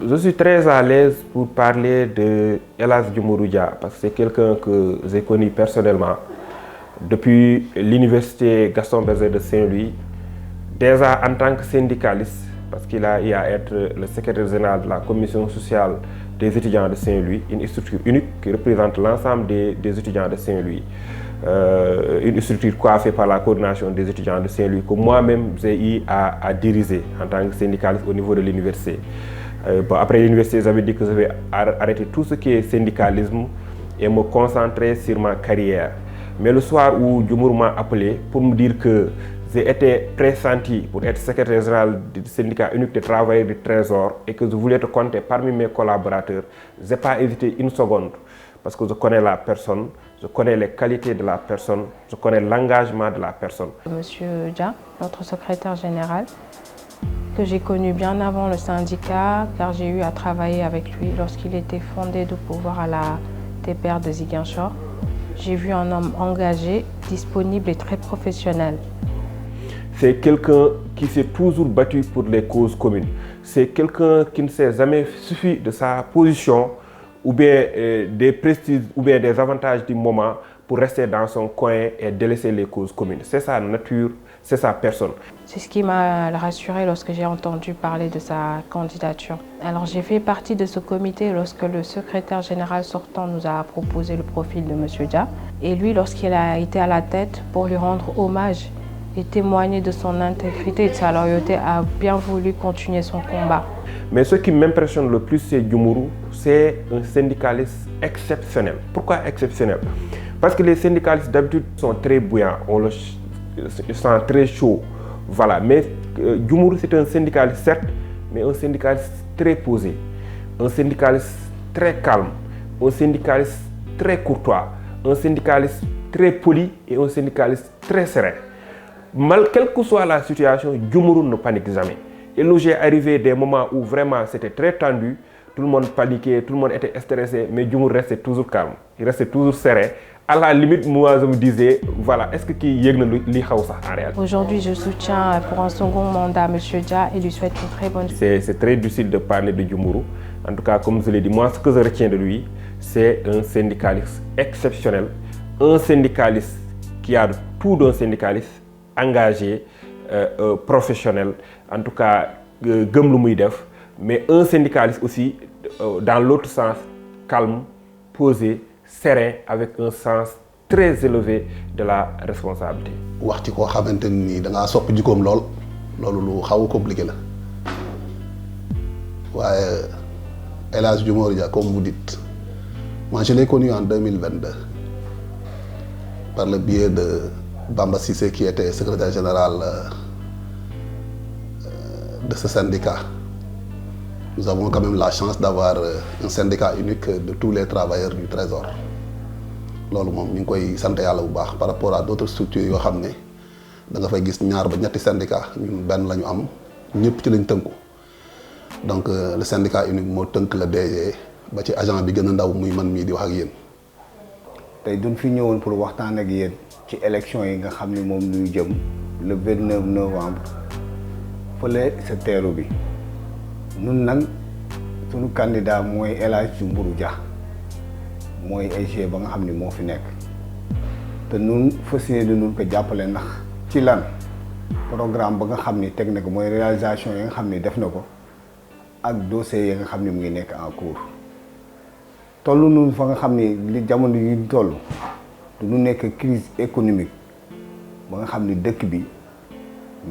Je suis très à l'aise pour parler de El Hadj Djoumourou Dia parce que c'est quelqu'un que j'ai connu personnellement depuis l'université Gaston Berger de Saint-Louis, déjà en tant que syndicaliste, parce qu'il a eu à être le secrétaire général de la commission sociale des étudiants de Saint-Louis, une structure unique qui représente l'ensemble des étudiants de Saint-Louis. Une structure coiffée par la coordination des étudiants de Saint-Louis que moi-même j'ai eu à diriger en tant que syndicaliste au niveau de l'université. Après l'université, j'avais dit que je vais arrêter tout ce qui est syndicalisme et me concentrer sur ma carrière. Mais le soir où Djoumourou m'a appelé pour me dire que j'ai été pressenti pour être secrétaire général du syndicat unique des travailleurs du Trésor et que je voulais te compter parmi mes collaborateurs, je n'ai pas hésité une seconde parce que je connais la personne, je connais les qualités de la personne, je connais l'engagement de la personne. Monsieur Dia, notre secrétaire général, que j'ai connu bien avant le syndicat, car j'ai eu à travailler avec lui lorsqu'il était fondé de pouvoir à la TPR de Ziguinchor. J'ai vu un homme engagé, disponible et très professionnel. C'est quelqu'un qui s'est toujours battu pour les causes communes. C'est quelqu'un qui ne s'est jamais suffi de sa position ou bien des prestiges ou bien des avantages du moment pour rester dans son coin et délaisser les causes communes. C'est sa nature, c'est sa personne. C'est ce qui m'a rassurée lorsque j'ai entendu parler de sa candidature. Alors j'ai fait partie de ce comité lorsque le secrétaire général sortant nous a proposé le profil de M. Dia. Et lui, lorsqu'il a été à la tête, pour lui rendre hommage et témoigner de son intégrité et de sa loyauté, a bien voulu continuer son combat. Mais ce qui m'impressionne le plus, c'est Djoumourou, c'est un syndicaliste exceptionnel. Pourquoi exceptionnel? Parce que les syndicalistes d'habitude sont très bouillants, on le sent très chaud. Voilà. Mais Djoumourou, c'est un syndicaliste certes, mais un syndicaliste très posé, un syndicaliste très calme, un syndicaliste très courtois, un syndicaliste très poli et un syndicaliste très serein. Quelle que soit la situation, Djoumourou ne panique jamais. Il nous est arrivé des moments où vraiment c'était très tendu, tout le monde paniquait, tout le monde était stressé, mais Djoumourou restait toujours calme, il restait toujours serein. À la limite, moi je me disais, voilà, est-ce que qui yegna li xaw sax en réalité. Aujourd'hui, je soutiens pour un second mandat M. Dia et lui souhaite une très bonne. C'est très difficile de parler de Djoumourou. En tout cas, comme je l'ai dit, moi ce que je retiens de lui, c'est un syndicaliste exceptionnel, un syndicaliste qui a tout d'un syndicaliste engagé, professionnel, en tout cas gëm lu muy def, mais un syndicaliste aussi dans l'autre sens, calme, posé, serein, avec un sens très élevé de la responsabilité. wax ci koo xamante ni da ngaa sopp jikkoom lool loolu lu xaw a compliqué la waaye El Hadj Djoumourou Dia, comme vous dites, moi je l'ai connu en 2022 par le biais de Bamba Cissé qui était secrétaire général de ce syndicat. Nous avons quand même la chance d'avoir un syndicat unique de tous les travailleurs du Trésor. loolu moom ñu ngi koy sant yàlla bu baax par rapport à d'autres structures yoo xam ne da nga fay gis ñaar ba ñetti syndicat ñun benn la ñu am ñëpp ci lañ tënku donc le syndicat unique moo tënk la DG ba ci agent bi gën a ndaw muy man mii di wax ak yéen. tey duñ fi ñëwoon pour waxtaan ak yéen ci élection yi nga xam ne moom ñuy jëm le 29 novembre fële sa teeru bi ñun nag sunu candidat mooy El Hadj Djoumourou Dia mooy EG ba nga xam ni moo fi nekk te nun fas yéene nun ko jàppale ndax ci lan programme ba nga xam ni teg na ko mooy réalisation yi nga xam ni def na ko ak dossier yi nga xam ni mu ngi nekk en cours toll nun fa nga xam ni li jamono yi toll du ñu nekk crise économique ba nga xam ni dëkk bi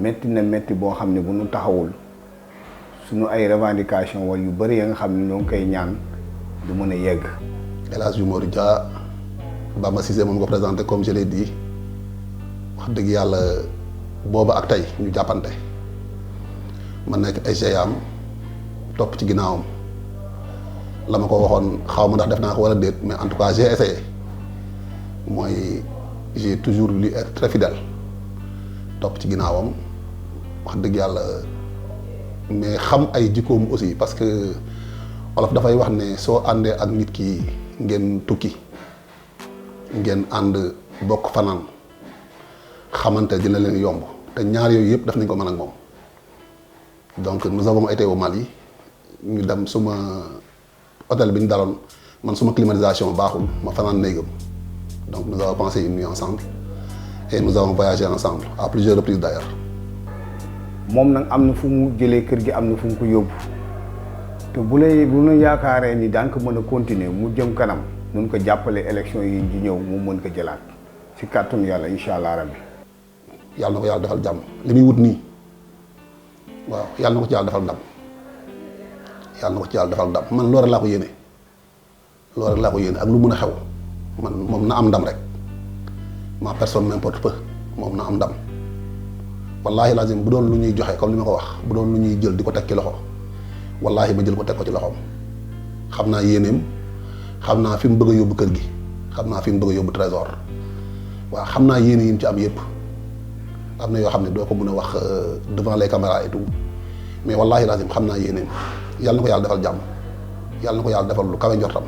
metti na metti boo xam ni bu ñu taxawul suñu ay revendication wala yu bëri ya nga xam ni ñoo ngi koy ñaan du mën a yegg. El Hadj Djoumourou Dia, Bamba Cissé moom ko présenté comme je l'ai dit wax dëgg yàlla booba ak tey ñu jàppante ma nekk ay GAM topp ci ginnaawam la ma ko waxoon xaw ma ndax def naa ko wala déet mais en tout cas j'ai essayé mooy j'ai toujours voulu être très fidèle topp ci ginnaawam wax dëgg yàlla mais xam ay jikkoom aussi parce que olof dafay wax ne soo àndee ak nit ki ngeen tukki ngeen ànd bokk fanaan xamante dina leen yomb te ñaar yooyu yëpp def nañ ko mën ak moom donc nous avons été au Mali ñu dem suma hôtel bi ñu daloon man suma climatisation baaxul ma fanaan néegam donc nous avons passé une nuit ensemble et nous avons voyagé ensemble à plusieurs reprises d'ailleurs. moom nag am na fu mu jëlee kër gi am na fu mu ko yóbbu te bu nu yaakaaree ni daan ko mën a continuer mu jëm kanam nun ko jàppale élection yi di ñëw mu mën ko jëlaat si kàttanu yàlla incha allah rabbi. yàlla na ko yàlla defal jàmm li muy wut nii waaw yàlla na ko ci yàlla defal ndam yàlla na ko ci yàlla defal ndam man loolu rek laa ko yéene loolu rek laa ko yéene ak lu mën a xew man moom na am ndam rek ma personne m'importe peu moom na am ndam wallahi lazim bu doon lu ñuy joxe comme li ma ko wax bu doon lu ñuy jël di ko teg ci loxo wallahi ma jël ko teg ko ci loxoom xam naa yéeneem xam naa fi mu bëgg a yóbbu kër gi xam naa fi mu bëgg a yóbbu trésor waaw xam naa yéene yi mu ci am yëpp am na yoo xam ne doo ko mën a wax devant les caméras et tout mais wallahi lazim xam naa yéeneem yàlla na ko yàlla defal jàmm yàlla na ko yàlla defal lu kawe njortam